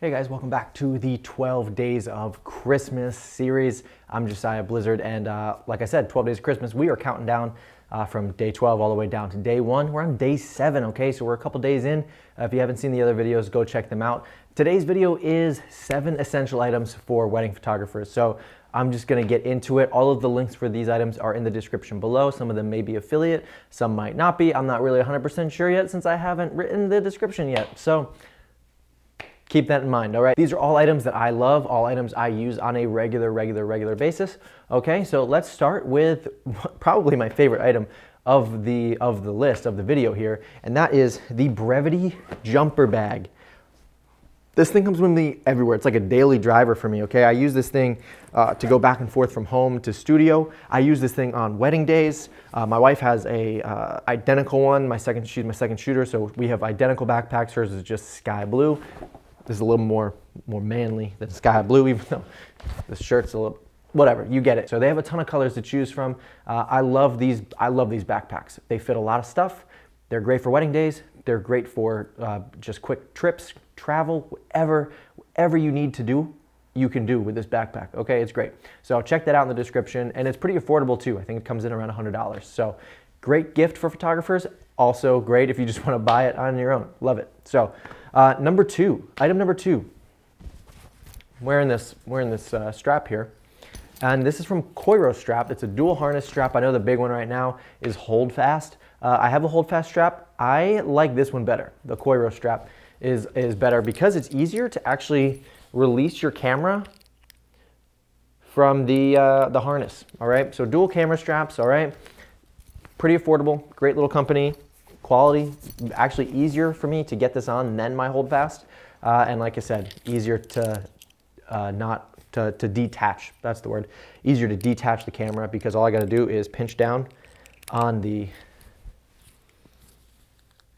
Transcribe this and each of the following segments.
Hey guys, welcome back to the 12 Days of Christmas series. I'm Josiah Blizzard, and like I said, 12 Days of Christmas, we are counting down from day 12 all the way down to day 1. We're on day 7, okay? So we're a couple days in. If you haven't seen the other videos, go check them out. Today's video is 7 essential items for wedding photographers. So I'm just gonna get into it. All of the links for these items are in the description below. Some of them may be affiliate, some might not be. I'm not really 100% sure yet since I haven't written the description yet. So keep that in mind, all right? These are all items that I love, all items I use on a regular basis. Okay, so let's start with probably my favorite item of the list of the video here, and that is the Brevite Jumper Bag. This thing comes with me everywhere. It's like a daily driver for me, okay? I use this thing to go back and forth from home to studio. I use this thing on wedding days. My wife has a identical one. She's my second shooter, so we have identical backpacks. Hers is just sky blue. This is a little more manly than sky blue, even though this shirt's a little, whatever, you get it. So they have a ton of colors to choose from. I love these backpacks. They fit a lot of stuff. They're great for wedding days. They're great for just quick trips, travel, whatever you need to do, you can do with this backpack, okay? It's great. So check that out in the description, and it's pretty affordable too. I think it comes in around $100. So great gift for photographers. Also great if you just want to buy it on your own. Love it. So item number two. I'm wearing this strap here, and this is from Coiro Strap. It's a dual harness strap. I know the big one right now is Hold Fast. I have a Hold Fast strap. I like this one better. The Coiro Strap is better because it's easier to actually release your camera from the harness. All right. So dual camera straps. All right. Pretty affordable. Great little company. Quality, actually easier for me to get this on than my Hold Fast, and like I said, easier to to detach. That's the word. Easier to detach the camera because all I got to do is pinch down on the.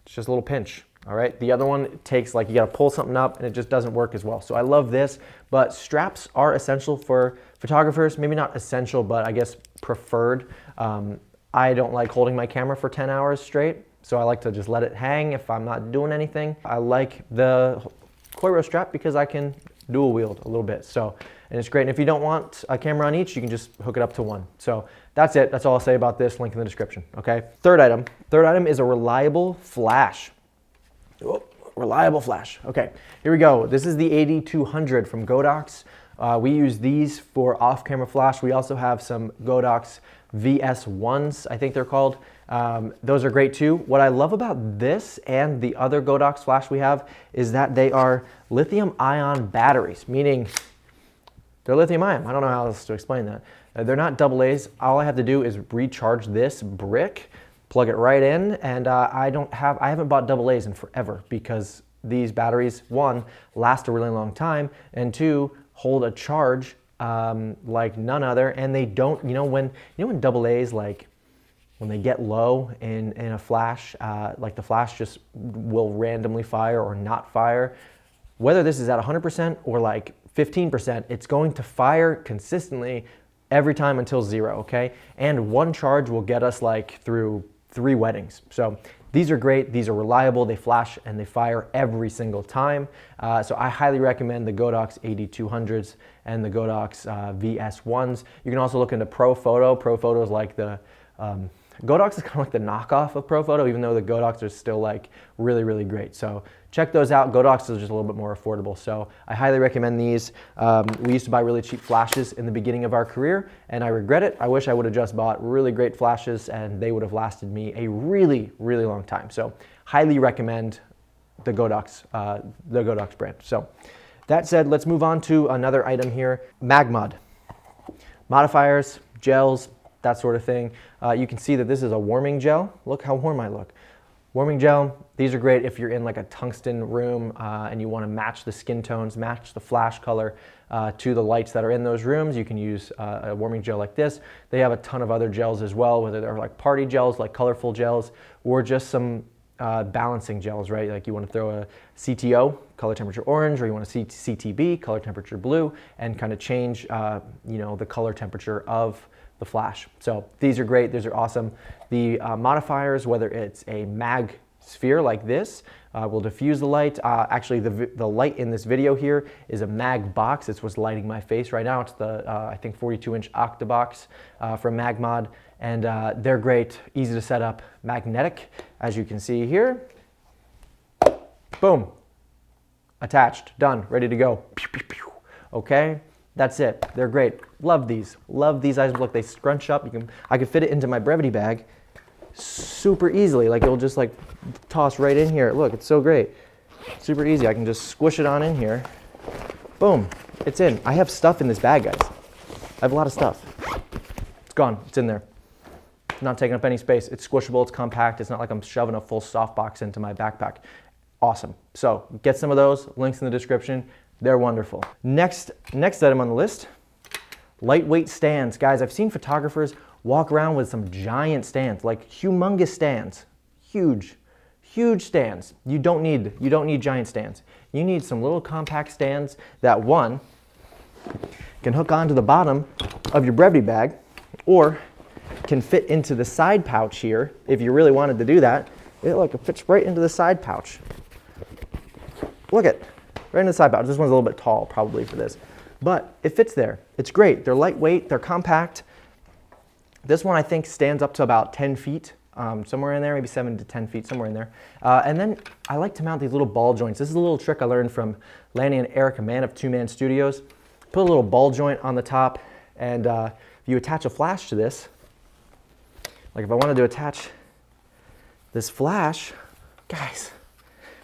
It's just a little pinch. All right. The other one takes, like, you got to pull something up and it just doesn't work as well. So I love this, but straps are essential for photographers. Maybe not essential, but I guess preferred. I don't like holding my camera for 10 hours straight. So I like to just let it hang if I'm not doing anything. I like the Coiro Strap because I can dual wield a little bit. So, and it's great. And if you don't want a camera on each, you can just hook it up to one. So that's it. That's all I'll say about this. Link in the description. Okay. Third item is a reliable flash. Oh, reliable flash. Okay. Here we go. This is the 8200 from Godox. We use these for off-camera flash. We also have some Godox VS1s, I think they're called. Those are great too. What I love about this and the other Godox flash we have is that they are lithium-ion batteries, meaning they're lithium-ion. I don't know how else to explain that. They're not AA's. All I have to do is recharge this brick, plug it right in, and I haven't bought AA's in forever because these batteries, one, last a really long time, and two, hold a charge like none other, and they don't, when AA's, like, when they get low in a flash, like the flash just will randomly fire or not fire. Whether this is at 100% or like 15%, it's going to fire consistently every time until 0, okay? And one charge will get us like through 3 weddings. So these are great, these are reliable, they flash and they fire every single time. So I highly recommend the Godox 8200s and the Godox VS1s. You can also look into Pro Photo. Pro Photo is like the, Godox is kind of like the knockoff of Pro Photo, even though the Godox are still like really great. So check those out. Godox is just a little bit more affordable. So I highly recommend these. We used to buy really cheap flashes in the beginning of our career, and I regret it. I wish I would have just bought really great flashes and they would have lasted me a really long time. So highly recommend the Godox brand. So that said, let's move on to another item here, MagMod. Modifiers, gels, that sort of thing. You can see that this is a warming gel. Look how warm I look. Warming gel, these are great if you're in like a tungsten room and you want to match the skin tones, match the flash color to the lights that are in those rooms. You can use a warming gel like this. They have a ton of other gels as well, whether they're like party gels, like colorful gels, or just some balancing gels, right? Like you want to throw a CTO, color temperature orange, or you want a CTB, color temperature blue, and kind of change the color temperature of the flash. So these are great. These are awesome. The modifiers, whether it's a mag sphere like this will diffuse the light. Actually, the light in this video here is a mag box. It's what's lighting my face right now. It's the, I think, 42-inch Octabox from MagMod. And they're great, easy to set up, magnetic, as you can see here. Boom, attached, done, ready to go. Pew, pew, pew. Okay, that's it. They're great. Love these items. Look, they scrunch up. I can fit it into my Brevite bag super easily. Like, it'll just like toss right in here. Look, it's so great. Super easy. I can just squish it on in here. Boom, it's in. I have stuff in this bag, guys. I have a lot of stuff. It's gone, it's in there. Not taking up any space. It's squishable, it's compact. It's not like I'm shoving a full softbox into my backpack. Awesome. So get some of those, links in the description. They're wonderful. Next item on the list, lightweight stands. Guys, I've seen photographers walk around with some giant stands, like humongous stands, huge stands. You don't need giant stands. You need some little compact stands that, one, can hook onto the bottom of your Brevite bag, or can fit into the side pouch here if you really wanted to do that. Look, it fits right into the side pouch. Look at, right in the side pouch. This one's a little bit tall probably for this, but it fits there. It's great. They're lightweight, they're compact. This one I think stands up to about 10 feet, somewhere in there, maybe 7 to 10 feet, somewhere in there. And then I like to mount these little ball joints. This is a little trick I learned from Lanny and Eric, a man of 2-man studios. Put a little ball joint on the top, and if you attach a flash to this, like if I wanted to attach this flash, guys,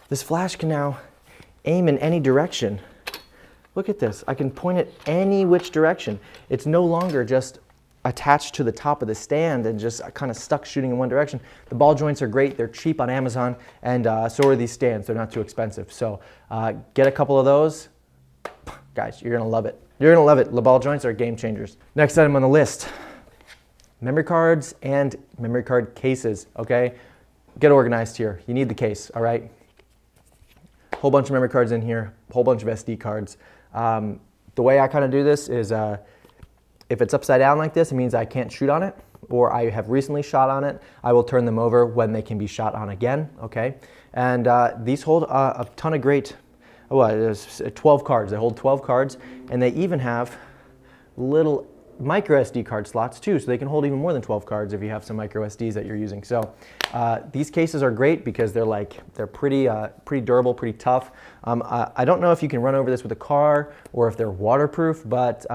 this flash can now aim in any direction. Look at this. I can point it any which direction. It's no longer just attached to the top of the stand and just kind of stuck shooting in one direction. The ball joints are great. They're cheap on Amazon, and so are these stands. They're not too expensive. So get a couple of those. Guys, you're going to love it. You're going to love it. The ball joints are game changers. Next item on the list, memory cards and memory card cases, okay? Get organized here. You need the case, all right? Whole bunch of memory cards in here, whole bunch of SD cards. The way I kind of do this is if it's upside down like this, it means I can't shoot on it, or I have recently shot on it. I will turn them over when they can be shot on again, okay? And these hold a ton of great, there's 12 cards. They hold 12 cards, and they even have little micro SD card slots too, so they can hold even more than 12 cards if you have some micro SDs that you're using. So these cases are great because they're pretty durable, pretty tough. I don't know if you can run over this with a car or if they're waterproof, but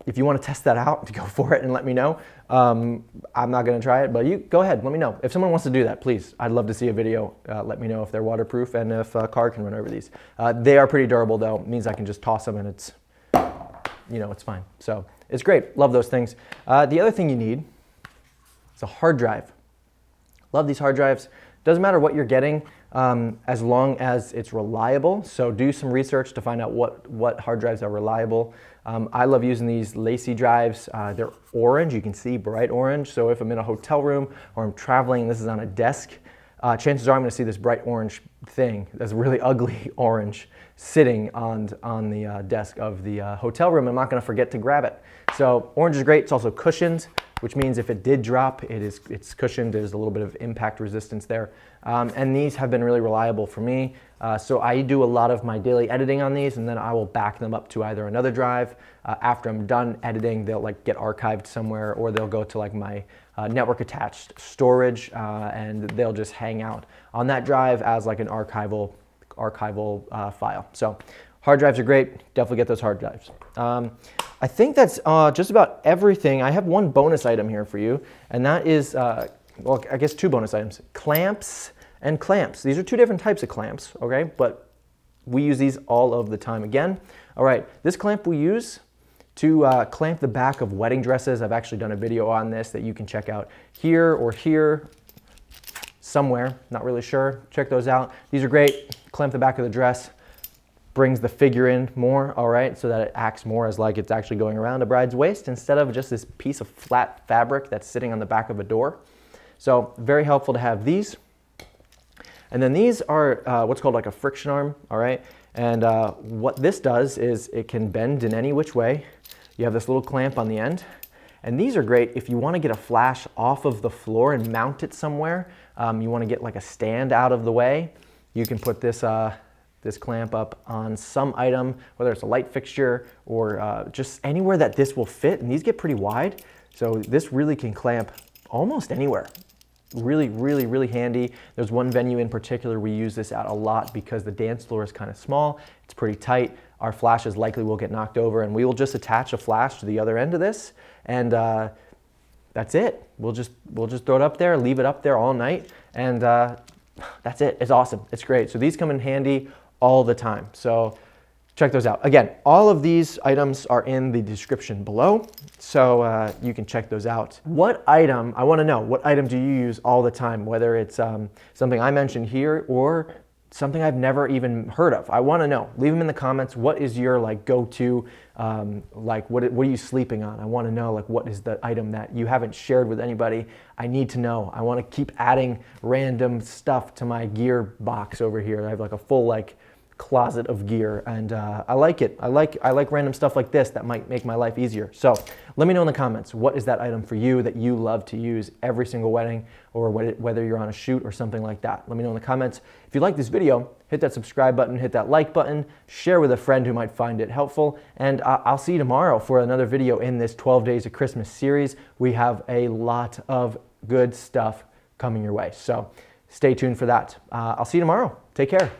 if you want to test that out, go for it and let me know. I'm not going to try it, but you go ahead, let me know. If someone wants to do that, please, I'd love to see a video. Let me know if they're waterproof and if a car can run over these. They are pretty durable though. It means I can just toss them and it's, it's fine. So it's great. Love those things. The other thing you need is a hard drive. Love these hard drives. Doesn't matter what you're getting as long as it's reliable. So do some research to find out what hard drives are reliable. I love using these Lacy drives. They're orange. You can see bright orange. So if I'm in a hotel room or I'm traveling and this is on a desk, chances are I'm going to see this bright orange thing that's really ugly orange sitting on the desk of the hotel room. I'm not going to forget to grab it. So orange is great. It's also cushioned, which means if it did drop, it's cushioned. There's a little bit of impact resistance there. And these have been really reliable for me. So I do a lot of my daily editing on these, and then I will back them up to either another drive. After I'm done editing, they'll get archived somewhere, or they'll go to my network attached storage, and they'll just hang out on that drive as an archival file. So hard drives are great. Definitely get those hard drives. I think that's just about everything. I have one bonus item here for you, and that is, well, I guess 2 bonus items. Clamps and clamps. These are 2 different types of clamps, okay? But we use these all of the time again. All right, this clamp we use to clamp the back of wedding dresses. I've actually done a video on this that you can check out here or here, somewhere, not really sure. Check those out. These are great. Clamp the back of the dress, brings the figure in more, all right, so that it acts more as like it's actually going around a bride's waist instead of just this piece of flat fabric that's sitting on the back of a door. So very helpful to have these. And then these are what's called a friction arm, all right? And what this does is it can bend in any which way. You have this little clamp on the end. And these are great if you want to get a flash off of the floor and mount it somewhere. you want to get like a stand out of the way, you can put this this clamp up on some item, whether it's a light fixture or just anywhere that this will fit. And these get pretty wide, so this really can clamp almost anywhere. Really, really, really handy. There's one venue in particular we use this at a lot because the dance floor is kind of small. It's pretty tight. Our flashes likely will get knocked over, and we will just attach a flash to the other end of this, and that's it. We'll just throw it up there, leave it up there all night, and that's it. It's awesome. It's great. So these come in handy all the time. So check those out. Again, all of these items are in the description below, so you can check those out. What item, I want to know, what item do you use all the time? Whether it's something I mentioned here or something I've never even heard of. I want to know. Leave them in the comments. What is your like go-to, like what are you sleeping on? I want to know like what is the item that you haven't shared with anybody. I need to know. I want to keep adding random stuff to my gear box over here. I have like a full like closet of gear, and I like it. I like random stuff like this that might make my life easier. So let me know in the comments, what is that item for you that you love to use every single wedding, or whether you're on a shoot or something like that. Let me know in the comments. If you like this video, hit that subscribe button, hit that like button, share with a friend who might find it helpful, and I'll see you tomorrow for another video in this 12 Days of Christmas series. We have a lot of good stuff coming your way, so stay tuned for that. I'll see you tomorrow. Take care.